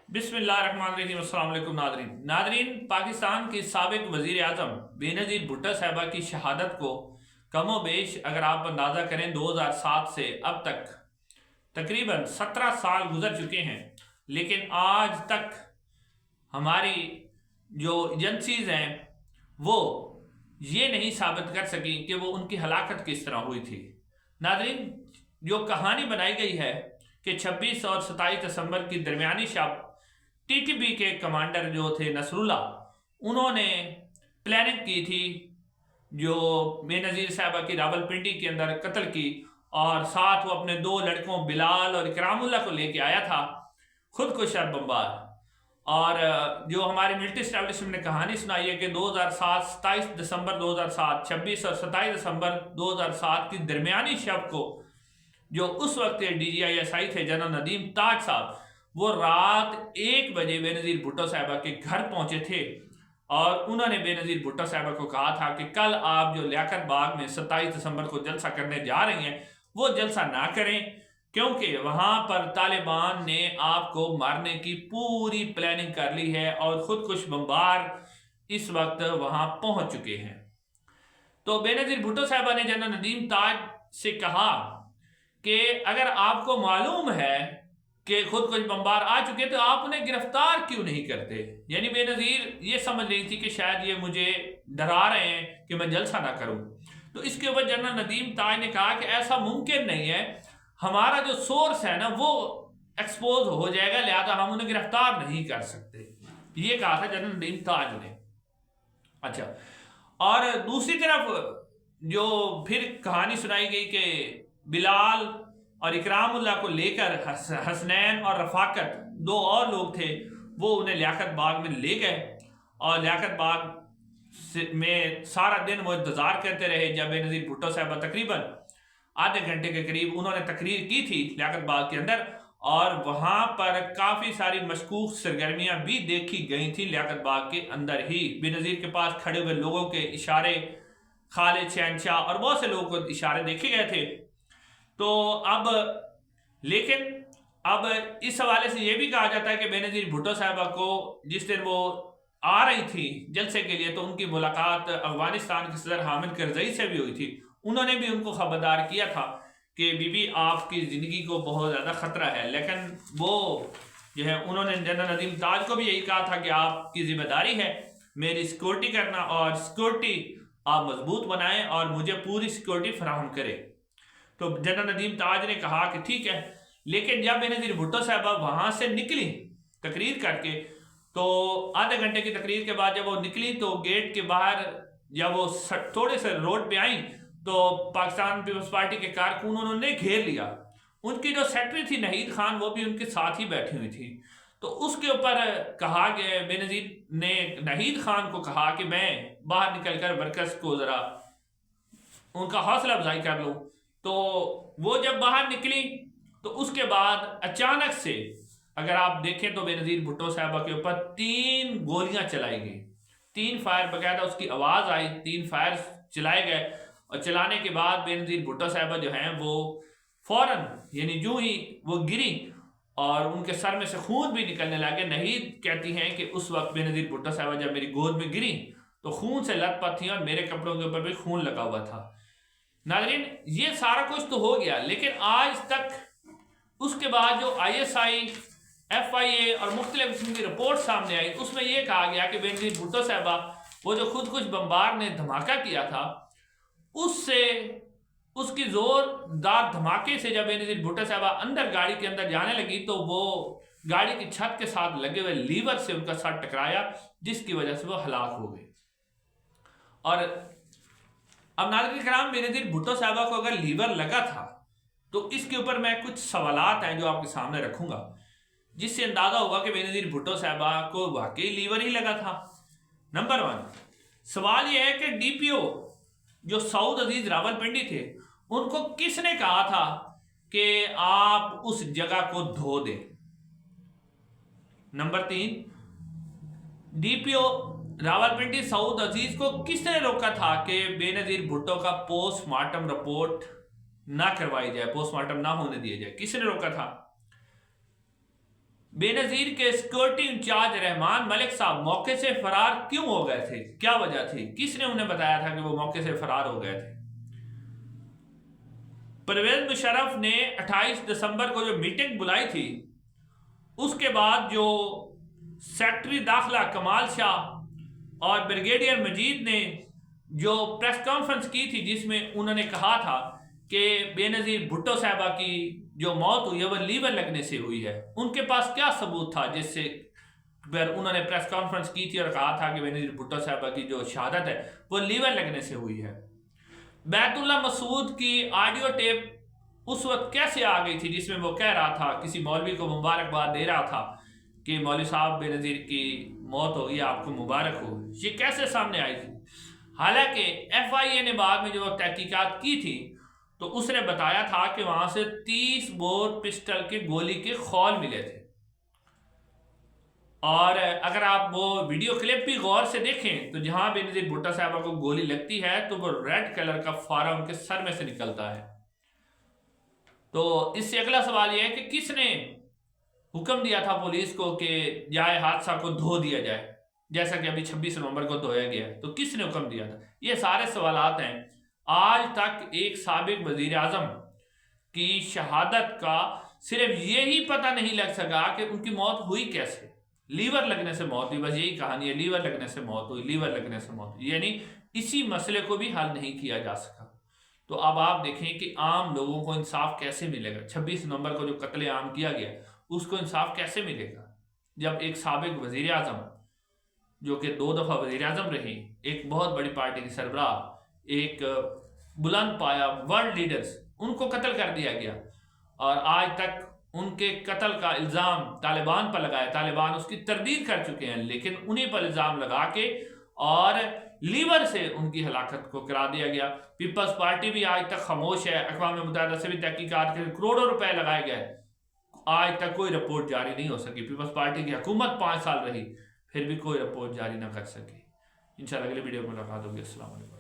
बिस्मिल्लाहिर्रहमानिर्रहीम। अस्सलाम वालेकुम नादरीन, पाकिस्तान की साबिक वजीर आजम बेनज़ीर भुट्टो साहिबा की शहादत को कमो बेश अगर आप अंदाज़ा करें 2007 से अब तक तकरीबन 17 साल गुजर चुके हैं, लेकिन आज तक हमारी जो एजेंसीज हैं वो ये नहीं साबित कर सकी कि वो उनकी हलाकत किस तरह हुई थी। नादरीन, जो कहानी बनाई गई है कि 26 और 27 दिसंबर की दरमियानी शब टीटीपी के कमांडर जो थे नसरुल्ला, उन्होंने प्लानिंग की थी जो बेनज़ीर साहिबा की रावलपिंडी के अंदर कत्ल की, और साथ वो अपने दो लड़कों बिलाल और इकरामुल्लाह को लेके आया था, खुद को शर बम्बार। और जो हमारे मिलिट्री स्टैब्लिशमेंट ने कहानी सुनाई है कि 2007 27 दिसंबर 2007 26 और 27 दिसंबर 2007 की दरमियानी शब को जो उस वक्त DGISI थे जनरल नदीम ताज साहब, वो रात 1 बजे बेनज़ीर भुट्टो साहिबा के घर पहुंचे थे और उन्होंने बेनज़ीर भुट्टो साहिबा को कहा था कि कल आप जो लियाकत बाग में 27 दिसंबर को जलसा करने जा रही हैं वो जलसा ना करें, क्योंकि वहां पर तालिबान ने आपको मारने की पूरी प्लानिंग कर ली है और खुदकुश बमबार इस वक्त वहां पहुंच चुके हैं। तो बेनज़ीर भुट्टो साहिबा ने जनरल नदीम ताज से कहा कि अगर आपको मालूम है कि खुद कुछ बमबार आ चुके तो आप उन्हें गिरफ्तार क्यों नहीं करते। यानी बेनज़ीर ये समझ रही थी कि शायद ये मुझे डरा रहे हैं कि मैं जलसा ना करूं। तो इसके ऊपर जनरल नदीम ताज ने कहा कि ऐसा मुमकिन नहीं है, हमारा जो सोर्स है ना वो एक्सपोज हो जाएगा, लिहाजा हम उन्हें गिरफ्तार नहीं कर सकते। ये कहा था जनरल नदीम ताज ने। अच्छा, और दूसरी तरफ जो फिर कहानी सुनाई गई कि बिलाल और इकरामुल्लाह को लेकर हसनैन और रफाकत दो और लोग थे, वो उन्हें लियाकत बाग में ले गए और लियाकत बाग में सारा दिन वो इंतजार करते रहे जब बेनज़ीर भुट्टो साहिबा तकरीबन आधे घंटे के करीब उन्होंने तकरीर की थी लियाकत बाग के अंदर, और वहां पर काफी सारी मशकूक सरगर्मियां भी देखी गई थी लियाकत बाग के अंदर ही। बेनज़ीर के पास खड़े हुए लोगों के इशारे, खालिद शहनशाह और बहुत से लोगों को इशारे देखे गए थे। तो लेकिन अब इस हवाले से यह भी कहा जाता है कि बेनज़ीर भुट्टो साहिबा को जिस दिन वो आ रही थी जलसे के लिए तो उनकी मुलाकात अफगानिस्तान के सदर हामिद करज़ई से भी हुई थी। उन्होंने भी उनको खबरदार किया था कि बीबी आपकी ज़िंदगी को बहुत ज़्यादा ख़तरा है, लेकिन वो जो है उन्होंने जनरल नदीम ताज को भी यही कहा था कि आपकी जिम्मेदारी है मेरी सिक्योरिटी करना और सिक्योरिटी आप मजबूत बनाएं और मुझे पूरी सिक्योरिटी फराहम करें। तो जनरल नदीम ताज ने कहा कि ठीक है, लेकिन जब बेनज़ीर भुट्टो साहिबा वहां से निकली तकरीर करके, तो आधे घंटे की तकरीर के बाद जब वो निकली तो गेट के बाहर जब वो थोड़े से रोड पे आई तो पाकिस्तान पीपल्स पार्टी के कारकुन उन्होंने घेर लिया। उनकी जो सेक्रेटरी थी नहीद खान वो भी उनके साथ ही बैठी हुई थी। तो उसके ऊपर कहा गया, बेनज़ीर ने नहीद खान को कहा कि मैं बाहर निकल कर वर्कर्स को जरा उनका हौसला अफजाई कर लूँ। तो वो जब बाहर निकली तो उसके बाद अचानक से अगर आप देखें तो बेनज़ीर भुट्टो साहिबा के ऊपर 3 गोलियां चलाई गई, 3 फायर बकायदा उसकी आवाज़ आई, 3 फायर चलाए गए। और चलाने के बाद बेनज़ीर भुट्टो साहिबा जो हैं वो फौरन यानी जो ही वो गिरी और उनके सर में से खून भी निकलने लगे। नहीद कहती हैं कि उस वक्त बेनज़ीर भुट्टो साहिबा जब मेरी गोद में गिरी तो खून से लथपथ थी और मेरे कपड़ों के ऊपर भी खून लगा हुआ था। नाज़रीन, ये सारा कुछ तो हो गया, लेकिन आज तक उसके बाद जो ISI FIA और मुख्तलिफ किस्म की रिपोर्ट सामने आई उसमें यह कहा गया कि बेनज़ीर भुट्टो साहिबा वो जो खुद कुछ बमबार ने धमाका किया था उससे उसकी जोरदार धमाके से जब बेनज़ीर भुट्टो साहिबा अंदर गाड़ी के अंदर जाने लगी तो वो गाड़ी की छत के साथ लगे हुए लीवर से उनका सर टकराया, जिसकी वजह से वो हलाक हो गए। और अब नाज़रीन किराम, बेनज़ीर भुट्टो साहिबा को अगर लीवर लगा था तो इसके ऊपर मैं कुछ सवालात हैं जो आपके सामने रखूंगा, जिससे अंदाजा होगा कि बेनज़ीर भुट्टो साहिबा को वाकई लीवर ही लगा था। नंबर 1 सवाल यह है कि DPO जो सऊद अजीज रावलपिंडी थे उनको किसने कहा था कि आप उस जगह को धो दें। नंबर 3 DPO रावलपिंडी सऊद अजीज को किसने रोका था कि बेनज़ीर भुट्टो का पोस्टमार्टम रिपोर्ट ना करवाई जाए, पोस्टमार्टम ना होने दिया जाए, किसने रोका था। بے نظیر کے سیکورٹی انچارج رحمان ملک صاحب موقع سے فرار کیوں ہو گئے تھے؟ کیا وجہ تھی؟ کس نے انہیں بتایا تھا کہ وہ موقع سے فرار ہو گئے تھے؟ پرویز مشرف نے 28 دسمبر کو جو میٹنگ بلائی تھی اس کے بعد جو سیکٹری داخلہ کمال شاہ اور بریگیڈیئر مجید نے جو پریس کانفرنس کی تھی جس میں انہوں نے کہا تھا کہ بے نظیر بھٹو صاحبہ کی جو موت ہوئی ہے وہ لیور لگنے سے ہوئی ہے، ان کے پاس کیا ثبوت تھا جس سے انہوں نے پریس کانفرنس کی تھی اور کہا تھا کہ بے نظیر بھٹو صاحبہ کی جو شہادت ہے وہ لیور لگنے سے ہوئی ہے؟ بیت اللہ مسعود کی آڈیو ٹیپ اس وقت کیسے آ گئی تھی جس میں وہ کہہ رہا تھا، کسی مولوی کو مبارکباد دے رہا تھا کہ مولوی صاحب بے نظیر کی موت ہو گئی، آپ کو مبارک ہو؟ یہ کیسے سامنے آئی تھی؟ حالانکہ ایف آئی اے نے بعد میں جو تحقیقات کی تھی تو اس نے بتایا تھا کہ وہاں سے 30 بور پسٹل کے گولی کے خول ملے تھے، اور اگر آپ وہ ویڈیو کلپ بھی غور سے دیکھیں تو جہاں بے نظیر بھٹو صاحبہ کو گولی لگتی ہے تو وہ ریڈ کلر کا فارا ان کے سر میں سے نکلتا ہے۔ تو اس سے اگلا سوال یہ ہے کہ کس نے حکم دیا تھا پولیس کو کہ جائے حادثہ کو دھو دیا جائے جیسا کہ ابھی 26 نومبر کو دھویا گیا ہے؟ تو کس نے حکم دیا تھا؟ یہ سارے سوالات ہیں۔ آج تک ایک سابق وزیر اعظم کی شہادت کا صرف یہی پتہ نہیں لگ سکا کہ ان کی موت ہوئی کیسے۔ لیور لگنے سے موت ہوئی، بس یہی کہانی ہے، لیور لگنے سے موت ہوئی، لیور لگنے سے موت ہوئی، یعنی اسی مسئلے کو بھی حل نہیں کیا جا سکا۔ تو اب آپ دیکھیں کہ عام لوگوں کو انصاف کیسے ملے گا؟ 26 نومبر کو جو قتل عام کیا گیا اس کو انصاف کیسے ملے گا جب ایک سابق وزیر اعظم جو کہ 2 دفعہ وزیر اعظم رہی، ایک بہت بڑی پارٹی کی سربراہ، ایک بلند پایا ورلڈ لیڈرز، ان کو قتل کر دیا گیا، اور آج تک ان کے قتل کا الزام طالبان پر لگایا، طالبان اس کی تردید کر چکے ہیں، لیکن انہیں پر الزام لگا کے اور لیور سے ان کی ہلاکت کو کرا دیا گیا۔ پیپلز پارٹی بھی آج تک خاموش ہے، اقوام متحدہ سے بھی تحقیقات کے کروڑوں روپے لگائے گئے، آج تک کوئی رپورٹ جاری نہیں ہو سکی۔ پیپلز پارٹی کی حکومت 5 سال رہی، پھر بھی کوئی رپورٹ جاری نہ کر سکی۔ انشاءاللہ اگلے ویڈیو میں ملاقات ہوگی۔ السلام علیکم۔